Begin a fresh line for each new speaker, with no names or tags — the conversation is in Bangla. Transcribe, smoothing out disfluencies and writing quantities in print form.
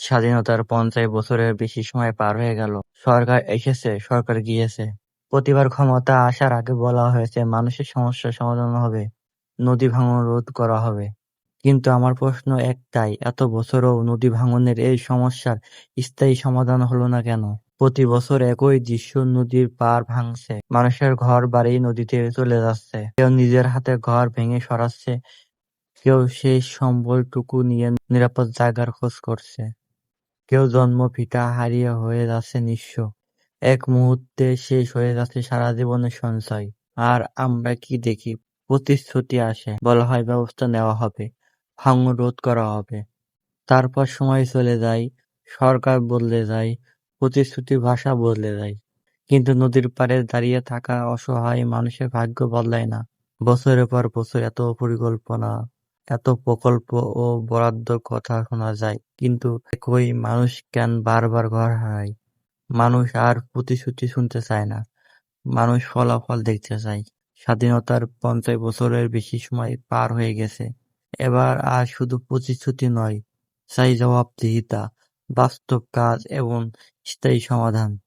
স্বাধীনতার ৫০ বছরের বেশি সময় পার হয়ে গেল। সরকার এসেছে, সরকার গিয়েছে। প্রতিবার ক্ষমতা আসার আগে বলা হয়েছে মানুষের সমস্যার সমাধান হবে, নদী ভাঙন রোধ করা হবে। কিন্তু আমার প্রশ্ন একটাই, এত বছরেও নদী ভাঙনের এই সমস্যার স্থায়ী সমাধান হলো না কেন? প্রতি বছর একই দৃশ্য, নদীর পাড় ভাঙছে, মানুষের ঘর বাড়ি নদীতে চলে যাচ্ছে। কেউ নিজের হাতে ঘর ভেঙে সরাচ্ছে, কেউ সেই সম্বলটুকু নিয়ে নিরাপদ জায়গার খোঁজ করছে। কেউ জন্মভিটা হারিয়ে হয়ে যাচ্ছে নিঃস্ব। এক মুহূর্তে শেষ হয়ে যাচ্ছে সারা জীবনের সঞ্চয়। আর আমরা কি দেখি? প্রতিশ্রুতি আসে, বলা হয় ব্যবস্থা নেওয়া হবে, ভাঙন রোধ করা হবে। তারপর সময় চলে যায়, সরকার বদলে যায়, প্রতিশ্রুতির ভাষা বদলে যায়। কিন্তু নদীর পাড়ে দাঁড়িয়ে থাকা অসহায় মানুষের ভাগ্য বদলায় না। বছরের পর বছর এত পরিকল্পনা, এত প্রকল্প ও বরাদ্দর কথা শোনা যায়, কিন্তু একই মানুষ কেন বারবার ঘর হারায়? মানুষ আর প্রতিশ্রুতি শুনতে চায় না, মানুষ ফলাফল দেখতে চায়। স্বাধীনতার ৫০ বছরের বেশি সময় পার হয়ে গেছে। এবার আর শুধু প্রতিশ্রুতি নয়, চাই জবাবদিহিতা, বাস্তব কাজ এবং স্থায়ী সমাধান।